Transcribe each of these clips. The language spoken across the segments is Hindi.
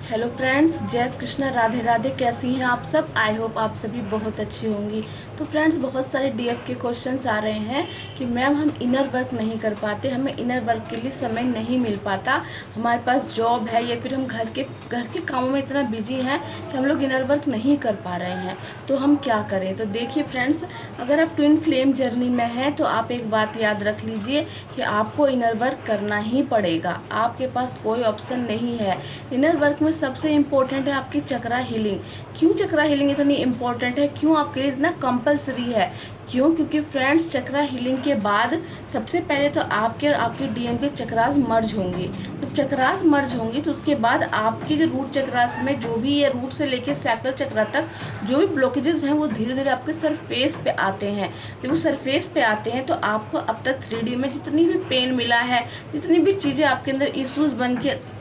हेलो फ्रेंड्स, जय श्री कृष्णा, राधे राधे। कैसी हैं आप सब? आई होप आप सभी बहुत अच्छी होंगी। तो फ्रेंड्स, बहुत सारे डीएफ के क्वेश्चंस आ रहे हैं कि मैम हम इनर वर्क नहीं कर पाते, हमें इनर वर्क के लिए समय नहीं मिल पाता, हमारे पास जॉब है या फिर हम घर के कामों में इतना बिजी हैं कि हम लोग इनर वर्क नहीं कर पा रहे हैं, तो हम क्या करें। तो देखिए फ्रेंड्स, अगर आप ट्विन फ्लेम जर्नी में हैं तो आप एक बात याद रख लीजिए कि आपको इनर वर्क करना ही पड़ेगा, आपके पास कोई ऑप्शन नहीं है। इनर वर्क में सबसे इम्पोर्टेंट है आपकी चक्रा हीलिंग। क्यों चक्रा हीलिंग इतनी इम्पोर्टेंट है, क्यों आपके लिए इतना कंपलसरी है? क्यों? क्योंकि फ्रेंड्स, चक्रा हीलिंग के बाद सबसे पहले तो आपके और आपके डीएम के चक्रास मर्ज होंगे। जब चक्रास मर्ज होंगी तो उसके बाद आपके जो रूट चक्रास में जो भी है, रूट से लेकर सैक्रल चक्रा तक जो भी ब्लॉकेजेस हैं वो धीरे धीरे आपके सरफेस पे आते हैं। जब वो सरफेस पे आते हैं तो आपको अब तक 3D में जितनी भी पेन मिला है, जितनी भी चीज़ें आपके अंदर इश्यूज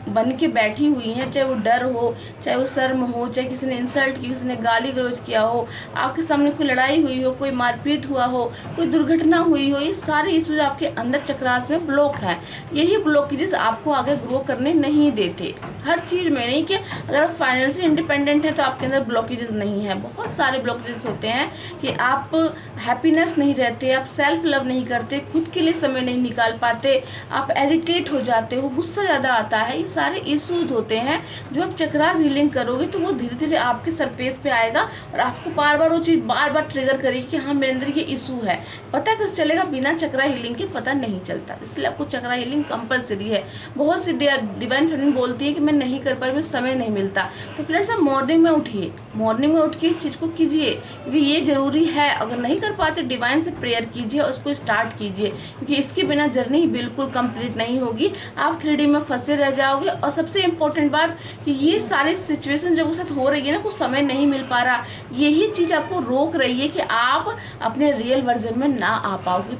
बन के बैठी हुई हैं, चाहे वो डर हो, चाहे वो शर्म हो, चाहे किसी ने इंसल्ट की, किसी ने गाली गलौज किया हो, आपके सामने कोई लड़ाई हुई हो, कोई मारपीट हुआ हो, कोई दुर्घटना हुई हो, ये सारे इश्यूज आपके अंदर चक्रास में ब्लॉक हैं। यही ब्लॉकेजेस आपको आगे ग्रो करने नहीं देते। हर चीज़ में नहीं कि अगर आप फाइनेंशियली इंडिपेंडेंट है तो आपके अंदर ब्लॉकेजेस नहीं है, बहुत सारे ब्लॉकेजेस होते हैं कि आप हैप्पीनेस नहीं रहते, आप सेल्फ लव नहीं करते, खुद के लिए समय नहीं निकाल पाते, आप इरिटेट हो जाते हो, गुस्सा ज़्यादा आता है। सारे इश्यूज होते हैं। जो आप चक्रास हीलिंग करोगे तो वो धीरे धीरे आपके सरफेस पे आएगा और आपको बार बार वो चीज़ बार बार ट्रिगर करेगी कि हाँ, मेरे अंदर ये इशू है। पता कैसे चलेगा? बिना चक्रा हीलिंग के पता नहीं चलता। इसलिए आपको चक्रा हीलिंग कंपलसरी है। बहुत सी डिवाइन फ्रेंड बोलती है कि मैं नहीं कर पा रही, मुझे समय नहीं मिलता। तो फ्रेंड्स, आप मॉर्निंग में उठिए, मॉर्निंग में उठ के इस चीज़ को कीजिए, क्योंकि ये जरूरी है। अगर नहीं कर पाते, डिवाइन से प्रेयर कीजिए और उसको स्टार्ट कीजिए, क्योंकि इसके बिना जर्नी बिल्कुल कंप्लीट नहीं होगी। आप 3D में फंसे रह जाओगे। और सबसे इम्पोर्टेंट बात कि ये सारी सिचुएशन जब साथ हो रही है ना, कुछ समय नहीं मिल पा रहा, यही चीज़ आपको रोक रही है कि आप अपने रियल वर्जन में ना आ पाओगे।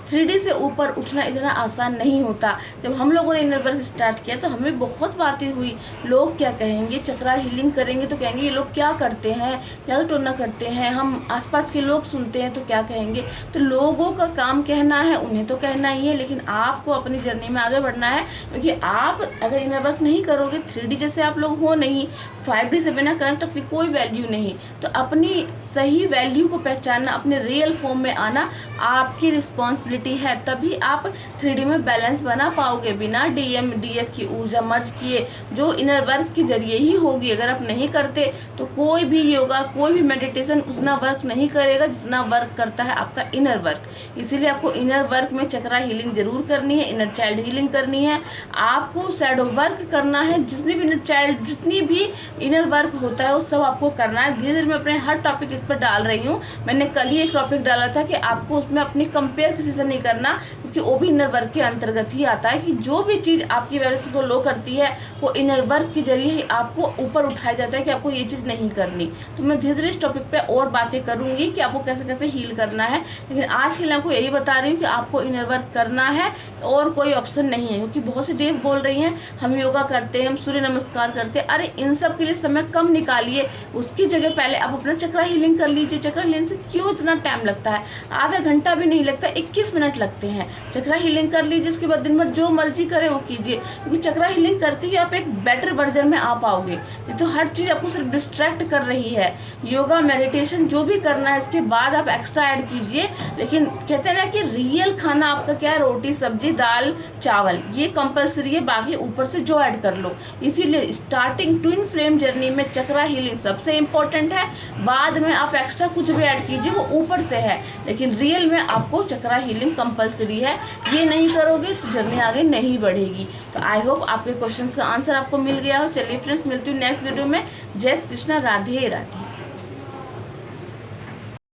3D से ऊपर उठना इतना आसान नहीं होता। जब हम लोगों ने इनर वर्क स्टार्ट किया तो हमें बहुत बातें हुई, लोग क्या कहेंगे, चक्रा हीलिंग करेंगे तो कहेंगे ये लोग क्या करते हैं, क्या टोना करते हैं, हम आसपास के लोग सुनते हैं तो क्या कहेंगे। तो लोगों का काम कहना है, उन्हें तो कहना ही है, लेकिन आपको अपनी जर्नी में आगे बढ़ना है। क्योंकि आप अगर इनर वर्क नहीं करोगे, 3D जैसे आप लोग हो नहीं, 5D से बिना कनेक्ट तो कोई वैल्यू नहीं। तो अपनी सही वैल्यू को पहचानना, अपने रियल फॉर्म में आना आपकी रिस्पॉन्सिबिलिटी है। तभी आप 3D में बैलेंस बना पाओगे। बिना DM DF की ऊर्जा मर्ज किए जो इनर वर्क के जरिए ही होगी। अगर आप नहीं करते तो कोई भी योगा, कोई भी मेडिटेशन उतना वर्क नहीं करेगा जितना वर्क करता है आपका इनर वर्क। इसीलिए आपको इनर वर्क में चक्रा हीलिंग जरूर करनी है, इनर चाइल्ड हीलिंग करनी है, आपको शैडो वर्क करना है। जितनी भी इनर चाइल्ड, जितनी भी इनर वर्क होता है वो सब आपको करना है। धीरे धीरे मैं अपने हर टॉपिक इस पर डाल रही हूँ। मैंने कल ही एक टॉपिक डाला था कि आपको उसमें अपनी कंपेयर किसी से नहीं करना, क्योंकि वो भी इनर वर्क के अंतर्गत ही आता है। कि जो भी चीज़ आपकी वैल्यूज को लो करती है वो इनर वर्क के जरिए ही आपको ऊपर उठाया जाता है कि आपको ये चीज़ नहीं करनी। तो मैं धीरे धीरे इस टॉपिक पे और बातें करूंगी कि आपको कैसे कैसे हील करना है। लेकिन आज के लिए आपको यही बता रही हूँ कि आपको इनर वर्क करना है और कोई ऑप्शन नहीं है। क्योंकि बहुत से देव बोल रही हैं हम योगा करते हैं, हम सूर्य नमस्कार करते हैं। अरे इन सब के लिए समय कम निकालिए, उसकी जगह पहले आप अपना चक्रा हीलिंग कर लीजिए। चक्रा हीलिंग से क्यों इतना टाइम लगता है? आधा घंटा भी नहीं लगता, 21 मिनट लगते हैं। चक्रा हीलिंग कर लीजिए, उसके बाद दिन भर जो मर्जी करे वो कीजिए, क्योंकि चक्रा हीलिंग करके ही आप एक बेटर वर्जन में आ पाओगे। तो हर चीज़ आपको सिर्फ डिस्ट्रैक्ट कर रही है। योगा, मेडिटेशन जो भी करना है इसके बाद आप एक्स्ट्रा ऐड कीजिए। लेकिन कहते हैं ना कि रियल खाना आपका क्या है? रोटी, सब्जी, दाल, चावल, ये कंपलसरी है। बाकी ऊपर से जो ऐड कर लो। इसीलिए स्टार्टिंग ट्विन फ्लेम जर्नी में चक्रा हीलिंग सबसे इंपॉर्टेंट है। बाद में आप एक्स्ट्रा कुछ भी ऐड कीजिए, वो ऊपर से है, लेकिन रियल में आपको चक्रा हीलिंग कंपलसरी है। ये नहीं करोगे तो जर्नी आगे नहीं बढ़ेगी। तो आई होप आपके क्वेश्चन का आंसर आपको मिल गया हो। चलिए फ्रेंड्स, मिलती हूँ नेक्स्ट वीडियो में। जय श्री कृष्णा, राधे राधे।